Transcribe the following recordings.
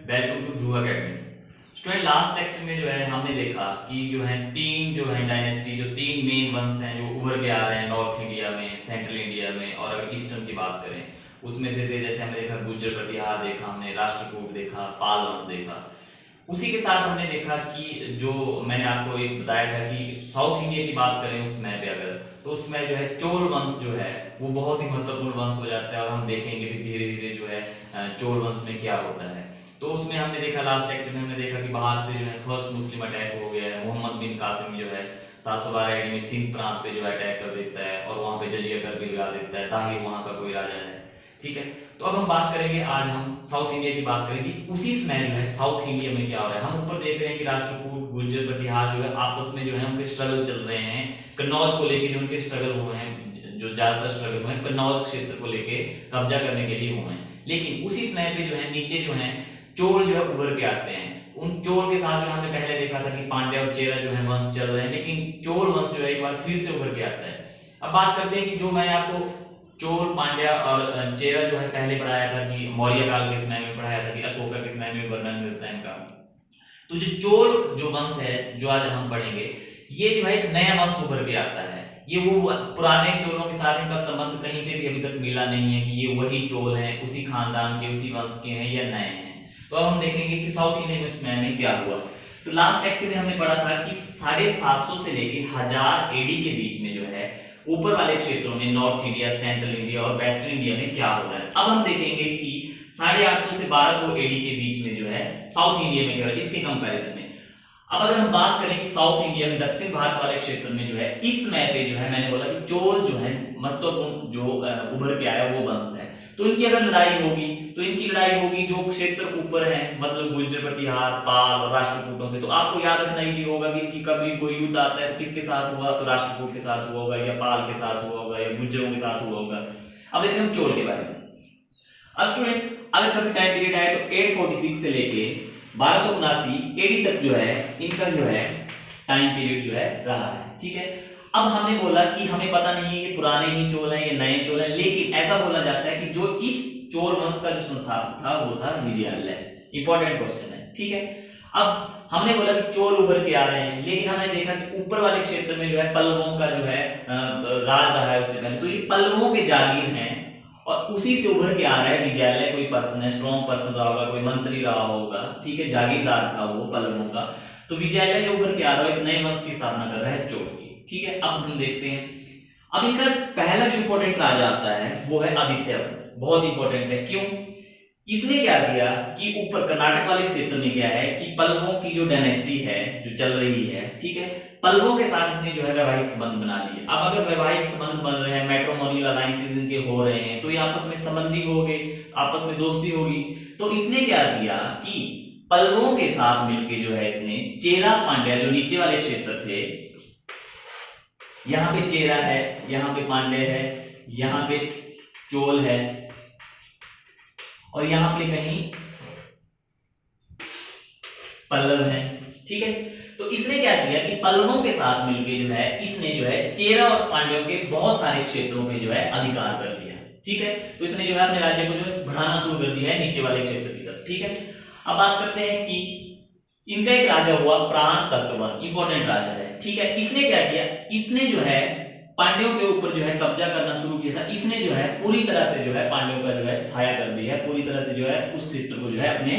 Welcome to Dhruv academy. Student, last lecture में जो है हमने देखा कि जो है तीन जो है डायनेस्टी, जो तीन मेन वंश हैं जो उभर के आ रहे हैं नॉर्थ इंडिया में, सेंट्रल इंडिया में, और अगर ईस्टर्न की बात करें उसमें से थे, जैसे हमने देखा गुर्जर प्रतिहार देखा, हमने राष्ट्रकूट देखा, पाल वंश देखा। उसी के साथ हमने देखा कि जो मैंने आपको एक बताया था कि साउथ इंडिया की बात करें उस समय पे अगर, तो उसमें जो है चोल वंश जो है वो बहुत ही महत्वपूर्ण वंश हो जाता है, और हम देखेंगे कि धीरे धीरे जो है चोल वंश में क्या होता है। तो उसमें हमने देखा, लास्ट लेक्चर में हमने देखा कि बाहर से जो है फर्स्ट मुस्लिम अटैक हो गया है। मोहम्मद बिन कासिम जो है 712 ईडी में सिंध प्रांत पे जो है अटैक कर देता है और वहां पे जजिया कर भी लगा देता है। ताहिर वहां का कोई राजा है, ठीक है। तो अब हम बात करेंगे, आज हम साउथ इंडिया की बात करेंगे कि उसी समय जो है साउथ इंडिया में क्या हो रहा है। हम ऊपर देख रहे हैं कि राष्ट्रकूट, गुर्जर प्रतिहार जो है आपस में जो है उनके स्ट्रगल चल रहे हैं। कन्नौज को लेके जो उनके स्ट्रगल हुए हैं, जो ज्यादातर स्ट्रगल हुए हैं कन्नौज क्षेत्र को लेके कब्जा करने के लिए हुए हैं। लेकिन उसी समय पे जो है नीचे जो है चोल जो है उभर के आते हैं। उन चोल के साथ जो हमने पहले देखा था कि पांड्या और चेरा जो है वंश चल रहे हैं, लेकिन चोल वंश जो है एक बार फिर से उभर के आता है। अब बात करते हैं कि जो मैंने आपको चोल, पांड्या और चेरा जो है पहले पढ़ाया था कि मौर्य काल के समय में पढ़ाया था कि अशोका के समय में वर्णन मिलता है इनका। तो जो चोल जो वंश है जो आज हम पढ़ेंगे, ये जो है एक नया वंश उभर के आता है। ये वो पुराने चोलों के साथ इनका संबंध कहीं पे भी अभी तक मिला नहीं है कि ये वही चोल हैं, उसी खानदान के, उसी वंश के हैं या नए हैं। तो अब हम देखेंगे कि साउथ इंडिया में समय में क्या हुआ। तो लास्ट लेक्चर में हमने पढ़ा था कि 750 से लेके 1000 एडी के बीच में जो है ऊपर वाले क्षेत्रों में नॉर्थ इंडिया, सेंट्रल इंडिया और वेस्टर्न इंडिया में क्या हो रहा है। अब हम देखेंगे कि 850 से 1200 एडी के बीच में जो है साउथ इंडिया में क्या है इसके कंपैरिजन में। अब अगर हम बात करें कि साउथ इंडिया में दक्षिण भारत वाले क्षेत्र में जो है इस समय पे जो है मैंने बोला कि चोल जो है महत्वपूर्ण जो उभर के आया वो वंश है। तो इनकी अगर लड़ाई होगी तो इनकी लड़ाई होगी जो क्षेत्र ऊपर है, मतलब गुर्जर प्रतिहार, पाल और राष्ट्रकूटों से। तो आपको याद रखना ही होगा कि इनकी कभी कोई युद्ध आता है तो किसके साथ हुआ, तो राष्ट्रकूट के साथ हुआ होगा, या पाल के साथ हुआ होगा, या गुर्जरों के साथ हुआ होगा। अब देखते हैं हम चोल के बारे में। अब स्टूडेंट, अगर कभी टाइम पीरियड आए तो 846 से लेके 1279 एडी तक जो है इनका जो है टाइम पीरियड जो है रहा है, ठीक है। अब हमने बोला कि हमें पता नहीं है ये पुराने ही चोल हैं या नए चोल हैं, लेकिन ऐसा बोला जाता है कि जो इस चोल वंश का जो संस्थापक था वो था विजयालय। इंपॉर्टेंट क्वेश्चन है, ठीक है। अब हमने बोला कि चोल उभर के आ रहे हैं, लेकिन हमने देखा कि ऊपर वाले क्षेत्र में जो है पल्लवों का जो है राज रहा है उससे पहले। तो ये पल्लवों के जागीर हैं और उसी से उभर के आ रहा है विजयालय। कोई पर्सन है, स्ट्रॉन्ग पर्सन रहा होगा, कोई मंत्री रहा होगा, ठीक है, जागीरदार था वो पल्लवों का। तो विजयालय जो उभर के आ रहा है एक नए वंश की स्थापना कर रहा है, चोल की, ठीक है। अब हम देखते हैं, अब इनका पहला जो इंपॉर्टेंट राजा आता है वो है आदित्य। बहुत इंपॉर्टेंट है, क्यों? इसने क्या किया कि ऊपर कर्नाटक वाले क्षेत्र में क्या है कि पल्लवों की जो डायनेस्टी है जो चल रही है, ठीक है, पल्लवों के साथ इसने जो है वैवाहिक संबंध बना लिए। अब अगर वैवाहिक संबंध बन रहे हैं, मैट्रिमोनियल अलायंसेस इनके हो रहे हैं, तो ये आपस में संबंधी हो गए, आपस में दोस्ती होगी। तो इसने क्या किया कि पल्लवों के साथ मिलकर जो है इसने चेरा पांड्या, जो नीचे वाले क्षेत्र थे, यहाँ पे चेरा है, यहाँ पे पांड्य है, यहाँ पे चोल है, और यहां पे कहीं पल्लव है, ठीक है। तो इसने क्या किया कि पल्लवों के साथ मिलके जो है इसने जो है चेरा और पांड्यों के बहुत सारे क्षेत्रों पे जो है अधिकार कर दिया, ठीक है। तो इसने जो है अपने राज्य को जो है बढ़ाना शुरू कर दिया है नीचे वाले क्षेत्र की तरफ, ठीक है। अब बात करते हैं कि इनका एक राजा हुआ प्राण तत्वन, इंपॉर्टेंट राजा है, ठीक है। इसने क्या किया, इसने जो है पांड्यों के ऊपर जो है कब्जा करना शुरू किया था। इसने जो है पूरी तरह से जो है पांड्यों का जो है सफाया कर दिया है, पूरी तरह से जो है उस क्षेत्र को जो है अपने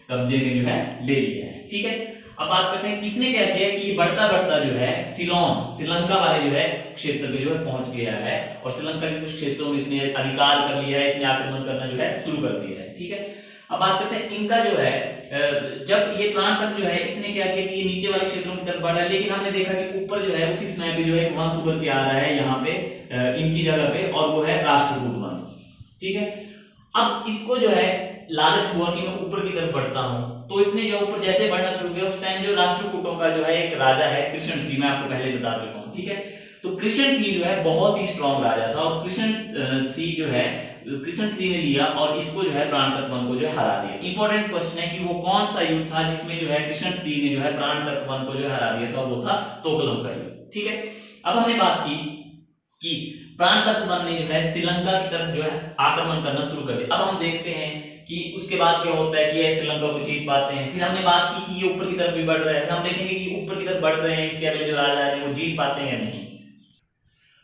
कब्जे में जो है ले लिया है, ठीक है। अब बात करते हैं इसने क्या किया कि बढ़ता बढ़ता जो है सिलोन, श्रीलंका वाले जो है क्षेत्र पे जो है पहुंच गया है, और श्रीलंका के कुछ क्षेत्रों में इसने अधिकार कर लिया है, इसने आक्रमण करना जो है शुरू कर दिया है, ठीक है। अब बात करते हैं इनका जो है जब ये प्राण तक जो है इसने क्या किया कि ये नीचे वाले क्षेत्रों की तरफ बढ़ रहा है, लेकिन हमने देखा कि ऊपर जो है उसी समय पे जो है एक वंश उभर के आ रहा है यहाँ पे इनकी जगह पे, और वो है राष्ट्रकूट वंश, ठीक है। अब इसको जो है लालच हुआ कि मैं ऊपर की तरफ बढ़ता हूं, तो इसने जो ऊपर जैसे बढ़ना शुरू किया उस टाइम जो राष्ट्रकूटों का जो है एक राजा है कृष्ण थी, मैं आपको पहले बता चुका हूं, ठीक है। तो कृष्ण थी जो है बहुत ही स्ट्रॉन्ग राजा था, और कृष्ण थी जो है कृष्ण थ्री ने लिया और इसको जो है प्राण तत्वन को जो है हरा दिया। इंपॉर्टेंट क्वेश्चन है कि वो कौन सा युद्ध था जिसमें जो है कृष्ण थ्री ने जो है प्राण तत्वन को जो हरा दिया था, वो था तोकलम का युद्ध, ठीक है। अब हमने बात की कि प्राण तत्वन ने जो है श्रीलंका की तरफ जो है आक्रमण करना शुरू कर दिया। अब हम देखते हैं कि उसके बाद क्या होता है कि ये श्रीलंका को जीत पाते हैं। फिर हमने बात की कि ये ऊपर की तरफ भी बढ़ रहे हैं, हम देखेंगे कि ऊपर की तरफ बढ़ रहे हैं, इसके अगले जो राजा है वो जीत पाते हैं या नहीं।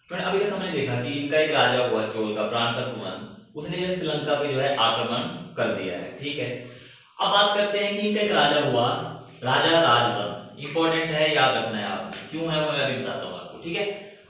फ्रेंड अभी तक हमने देखा कि इनका एक राजा हुआ चोल का प्राणतत्वन, उसने जो श्रीलंका पे जो है आक्रमण कर दिया है, ठीक है। अब बात करते हैं कि इनका एक राजा हुआ राजा राजवन, इंपॉर्टेंट है, याद रखना है आपने, क्यों है वो मैं अभी बताता हूँ आपको, ठीक है।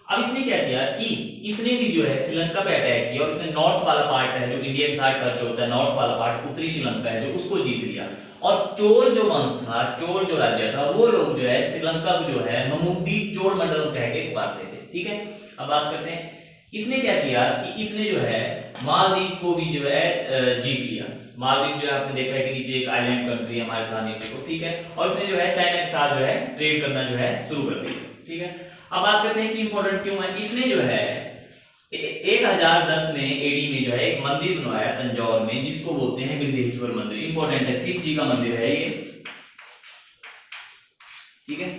अब इसने क्या किया कि इसने भी जो है श्रीलंका पे अटैक किया और इसने नॉर्थ वाला पार्ट है जो इंडियन साइड टच होता है, नॉर्थ वाला पार्ट उत्तरी श्रीलंका है जो, उसको जीत लिया। और चोल जो वंश था, चोल जो राज्य था, वो लोग जो है श्रीलंका को जो है ममुदी चोल मंडलम कह के पुकारते थे, ठीक है। अब बात करते हैं इसने क्या किया कि इसने जो है मालदीव को भी जो है जीत लिया। मालदीव जो है आपने देखा है कि नीचे एक आइलैंड कंट्री है हमारे साथ नीचे को, ठीक है। और इसने जो है चाइना के साथ जो है ट्रेड करना जो है शुरू कर दिया, ठीक है। अब बात करते हैं कि इंपॉर्टेंट क्यों है। इसने जो है 1010 में एडी में जो है एक मंदिर बनवाया तंजौर में, जिसको बोलते हैं बृहदेश्वर मंदिर, इंपॉर्टेंट है, शिव जी का मंदिर है ये, ठीक है।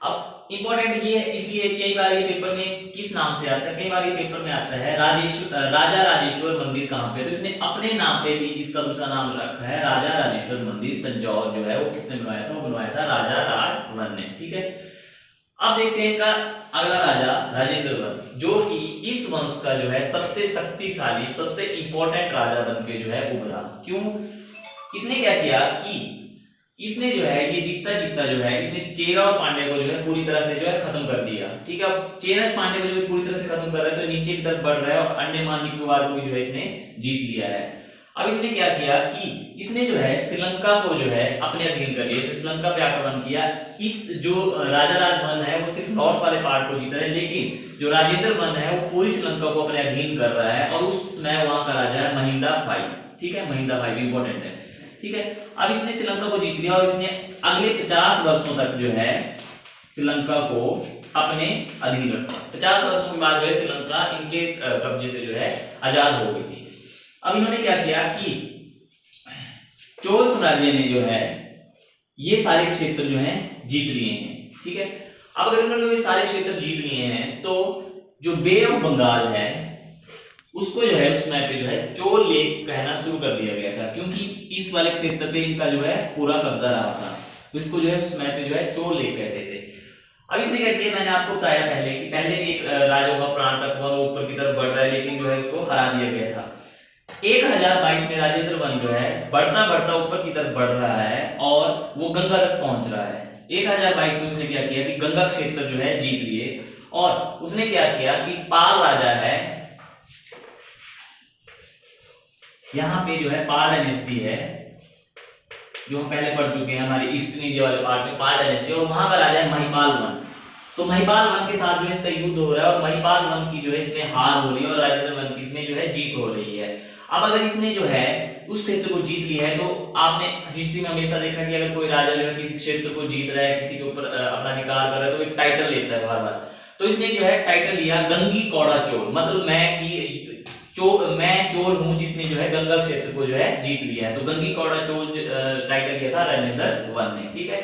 अब इंपॉर्टेंट ये है इसलिए कई बार ये पेपर में किस नाम से आता है, कई बार ये पेपर में आता है राजा राजेश्वर मंदिर कहाँ पे, तो इसने अपने नाम पे भी इसका दूसरा नाम रखा है राजा राजेश्वर मंदिर तंजौर जो है वो किसने बनवाया था, वो बनवाया था राजा राजवन ने, ठीक है। अब देखते हैं इनका अगला राजा राजेंद्र वन, जो कि इस वंश का जो है सबसे शक्तिशाली सबसे इंपॉर्टेंट राजा बन के जो है उभरा। क्यों, इसने क्या किया कि इसने जो है ये जीतता जीतता जो है इसने चेरा और पांड्या को जो है पूरी तरह से जो है खत्म कर दिया, ठीक है। अब चेरा पांड्या को जो है पूरी तरह से खत्म कर रहा है तो नीचे की तरफ बढ़ रहा है और अंडमान निकोबार को भी जो है इसने जीत लिया है। अब इसने क्या किया कि इसने जो है श्रीलंका को जो है अपने अधीन कर लिया, श्रीलंका पे आक्रमण किया। इस जो राजा राजवन है वो सिर्फ नॉर्थ वाले पार्ट को जीत रहा है, लेकिन जो राजेंद्र वन है वो पूरी श्रीलंका को अपने अधीन कर रहा है, और उस समय वहां का राजा है महिंदा फाइव, ठीक है। महिंदा फाइव इंपॉर्टेंट है, ठीक है। अब इसने श्रीलंका को जीत लिया और इसने अगले 50 वर्षों तक जो है श्रीलंका को अपने अधीन रखा। 50 वर्षों के बाद जो है श्रीलंका इनके कब्जे से जो है आजाद हो गई थी। अब इन्होंने क्या किया कि चोल साम्राज्य ने जो है ये सारे क्षेत्र जो है जीत लिए हैं, ठीक है। अब अगर इन्होंने ये सारे क्षेत्र जीत लिए हैं तो जो बे ऑफ बंगाल है उसको जो है उस समय पे जो है चोल लेक कहना शुरू कर दिया गया था, क्योंकि इस वाले क्षेत्र पे इनका जो है पूरा कब्जा रहा था, तो इसको जो है उस समय पे जो है चोल लेक कहते थे। अब इसने क्या किया, मैंने आपको बताया पहले कि पहले भी एक राजा हुआ प्राणतत्वन ऊपर की तरफ बढ़ रहा है, लेकिन जो है उसको हरा दिया गया था। 1022 में राजेंद्र वन जो है बढ़ता बढ़ता ऊपर की तरफ बढ़ रहा है और वो गंगा तक पहुंच रहा है। 1022 में उसने क्या किया कि गंगा क्षेत्र जो है जीत लिए, और उसने क्या किया कि पाल राजा है, यहाँ पे जो है पाल डायनेस्टी है जो हम पहले पढ़ चुके हैं हमारे ईस्टर्न इंडिया वाले पार्ट में, पाल डायनेस्टी, और वहां का राजा है महिपाल वन। तो महिपाल वन के साथ जो है इसका युद्ध हो रहा है और महिपाल वन की जो है इसमें हार हो रही है और राजेंद्र वन की इसमें जो है जीत हो रही है। अब अगर इसने जो है उस क्षेत्र को जीत लिया है तो आपने हिस्ट्री में हमेशा देखा कि अगर कोई राजा जो है किसी क्षेत्र को जीत रहा है, किसी के ऊपर अपना अधिकार कर रहा है तो एक टाइटल लेता है बार बार। तो इसने जो है टाइटल लिया गंगी कौड़ा चोर, मतलब मैं चोर हूं जिसने जो है गंगा क्षेत्र को जो है जीत लिया है, तो गंगी कौड़ा चोर टाइटल लिया था राजेंद्र वन ने, ठीक है।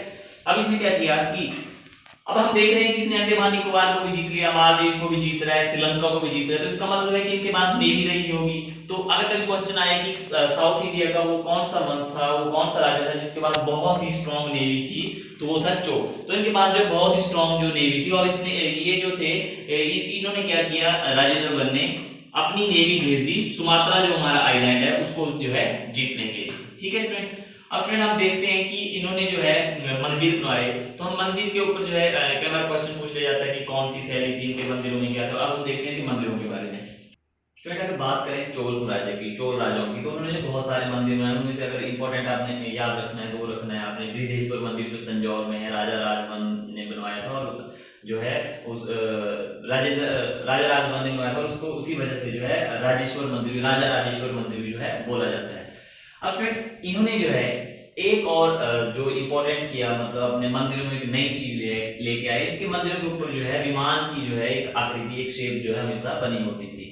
अब इसने क्या किया कि अब हम देख रहे हैं कि इसने अंडमान निकोबार को भी जीत लिया, मालदीव को भी जीत रहा है, श्रीलंका को भी जीत रहा है, तो इसका मतलब है कि इनके पास नेवी रही होगी। तो अगर कभी क्वेश्चन आया कि साउथ इंडिया का वो कौन सा वंश था, वो कौन सा राजा था जिसके पास बहुत ही स्ट्रॉन्ग नेवी थी, तो वो था चोल। तो इनके पास जो बहुत ही स्ट्रॉन्ग जो नेवी थी, और इसने ये जो थे इन्होंने क्या किया, राजेंद्र वन ने अपनी नेवी भेज दी सुमात्रा जो हमारा आइलैंड है उसको जो है जीतने के लिए, ठीक है स्टूडेंट। अब फ्रेंड हम देखते हैं कि इन्होंने जो है मंदिर बनवाए, तो हम मंदिर के ऊपर जो है कई बार क्वेश्चन पूछ लिया जाता है कि कौन सी शैली थी इनके मंदिरों में क्या था। अब हम देखते हैं कि मंदिरों के बारे में स्टूडेंट अगर बात करें चोल साम्राज्य की, चोल राजाओं की, तो उन्होंने बहुत सारे मंदिर बनाए। उनमें से अगर इंपॉर्टेंट आपने याद रखना है तो वो रखना है आपने बृहदेश्वर मंदिर जो तंजौर में है, राजा राजवन ने बनवाया था, और जो है उस राजा राजवन ने बनवाया था, और उसको उसी वजह से जो है राजेश्वर मंदिर, राजा राजेश्वर मंदिर भी जो है बोला जाता है। अब स्टूडेंट इन्होंने जो है एक और जो इंपॉर्टेंट किया, मतलब अपने मंदिरों में एक नई चीज लेके आए। इनके मंदिरों के ऊपर जो है विमान की जो है एक आकृति, एक शेप जो है हमेशा बनी होती थी।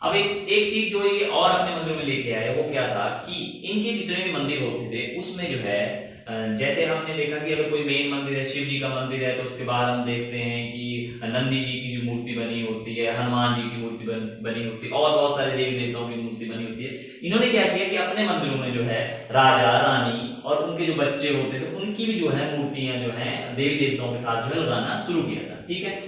अब एक चीज जो ये और अपने मंदिरों में लेके आए वो क्या था कि इनके जितने भी मंदिर होते थे उसमें जो है जैसे हमने देखा कि अगर कोई मेन मंदिर है, शिव जी का मंदिर है, तो उसके बाद हम देखते हैं कि नंदी जी की जो मूर्ति बनी होती है, हनुमान जी की मूर्ति बनी होती है, और बहुत सारे देवी देवताओं की मूर्ति बनी होती है। इन्होंने क्या किया कि अपने मंदिरों में जो है राजा रानी और उनके जो बच्चे होते थे उनकी भी जो है मूर्तियां जो है देवी देवताओं के साथ जो है लगाना शुरू किया था। ठीक है,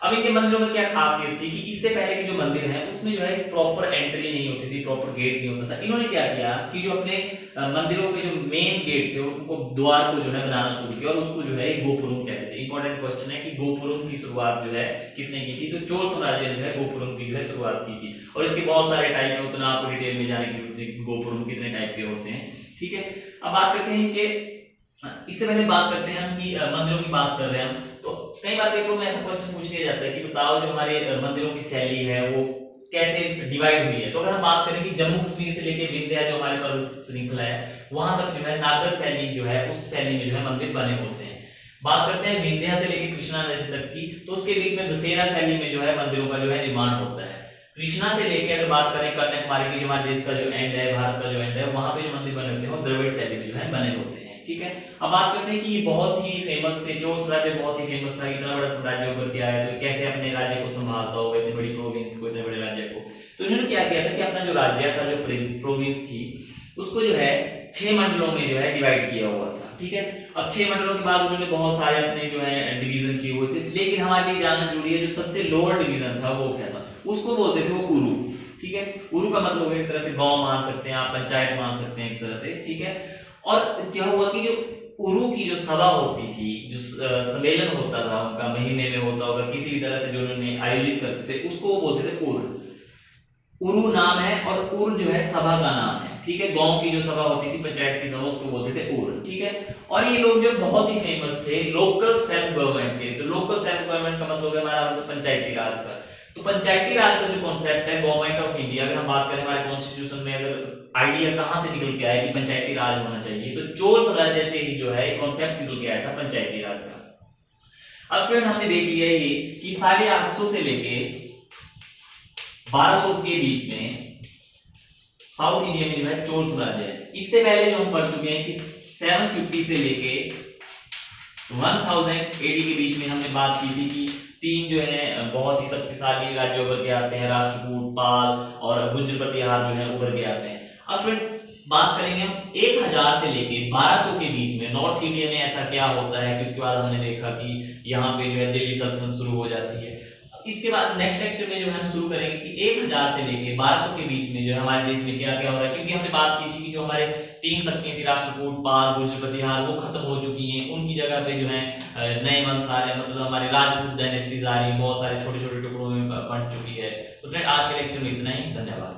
अब इनके मंदिरों में क्या खासियत थी कि इससे पहले के जो मंदिर है उसमें जो है प्रॉपर एंट्री नहीं होती थी, प्रॉपर गेट नहीं होता था। इन्होंने क्या किया कि जो अपने मंदिरों के जो मेन गेट थे उनको द्वार को जो है बनाना शुरू किया और उसको जो है गोपुरम कहते थे। इंपॉर्टेंट क्वेश्चन है कि गोपुरम की शुरुआत जो है किसने की थी? तो चोल साम्राज्य ने जो है गोपुरम की जो है शुरुआत की थी। और इसके बहुत सारे टाइप है, उतना आपको डिटेल में जाने की जरूरत नहीं कि गोपुरम कितने टाइप के होते हैं। ठीक है, अब बात करते हैं कि इससे पहले बात करते हैं हम कि मंदिरों की बात कर रहे हैं हम, तो कई बार पेपरों में ऐसा क्वेश्चन पूछ लिया जाता है कि बताओ जो हमारे मंदिरों की शैली है वो कैसे डिवाइड हुई है। तो अगर हम बात करें कि जम्मू कश्मीर से लेके विंध्या जो हमारे पर्वत श्रृंखला है वहां तक जो है नागर शैली जो है उस शैली में जो है मंदिर बने होते हैं। बात करते हैं विंध्या से लेके कृष्णा नदी तक की, तो उसके बीच में बसेरा शैली में जो है मंदिरों का जो है निर्माण होता है। कृष्णा से लेके अगर बात करें कन्याकुमारी की जो हमारे देश का जो एंड है, भारत का जो एंड है, वहां पे जो मंदिर बने होते हैं वो द्रविड़ शैली में जो है बने होते हैं। ठीक है, अब बात करते हैं कि ये बहुत ही फेमस थे, चोल साम्राज्य बहुत ही फेमस था। इतना बड़ा साम्राज्य उभर के आया तो कैसे अपने राज्य को संभालता होगा, इतनी बड़ी प्रोविंस को, इतने बड़े राज्य को। तो इन्होंने क्या किया था कि अपना जो राज्य था, जो प्रोविंस थी, उसको जो है 6 मंडलों में जो है डिवाइड किया हुआ था। ठीक है, अब 6 मंडलों के बाद उन्होंने बहुत सारे अपने जो है डिवीजन किए हुए थे, लेकिन हमारे लिए जानना जरूरी है जो सबसे लोअर डिवीजन था वो क्या था? उसको बोलते थे वो उरु। ठीक है, उरु का मतलब एक तरह से गांव मान सकते हैं आप, पंचायत मान सकते हैं एक तरह से। ठीक है, और क्या हुआ कि जो उरु की जो सभा होती थी, जो सम्मेलन होता था उनका, महीने में होता होगा, किसी भी तरह से जो उन्होंने आयोजित करते थे, उसको वो बोलते थे उर। उरु नाम है और उर जो है सभा का नाम है। ठीक है, गांव की जो सभा होती थी, पंचायत की सभा, उसको बोलते थे उर। ठीक है, और ये लोग जो बहुत ही फेमस थे लोकल सेल्फ गवर्नमेंट के। तो लोकल सेल्फ गवर्नमेंट का मतलब है हमारा मतलब पंचायती राज का। तो पंचायती राज का जो कॉन्सेप्ट है गवर्नमेंट ऑफ इंडिया, अगर हम बात करें हमारे कॉन्स्टिट्यूशन में, अगर आइडिया कहां से निकल के आया कि पंचायती राज होना चाहिए, तो चोल साम्राज्य से ही जो है कॉन्सेप्ट निकल के आया था पंचायती राज का। अब स्टूडेंट हमने देख लिया ये कि 850 से लेके 1200 के बीच में साउथ इंडिया में जो है चोल साम्राज्य है। इससे पहले जो हम पढ़ चुके हैं कि 750 से लेके 1000 एडी के बीच में हमने बात की थी कि 3 जो है बहुत ही शक्तिशाली राज्य उभर के आते हैं, राष्ट्रकूट, पाल और गुर्जर प्रतिहार जो है उभर के आते हैं। अब स्टूडेंट बात करेंगे हम 1000 से लेके 1200 के बीच में नॉर्थ इंडिया में ऐसा क्या होता है कि उसके बाद हमने देखा कि यहाँ पे जो है दिल्ली सल्तनत शुरू हो जाती है। इसके बाद नेक्स्ट लेक्चर में जो है हम शुरू करेंगे कि 1000 से लेके 1200 के बीच में जो है हमारे देश में क्या क्या हो रहा है, क्योंकि हमने बात की थी कि जो हमारे 3 शक्तियां थी, राष्ट्रकूट, पाल, गुर्जर प्रतिहार, वो खत्म हो चुकी हैं। उनकी जगह पे जो है नए वंश आ रहे हैं, मतलब हमारे राजपूत डायनेस्टीज आ रही है, बहुत सारे छोटे छोटे टुकड़ों में बंट चुकी है। तो फ्रेंड आज के लेक्चर में इतना ही, धन्यवाद।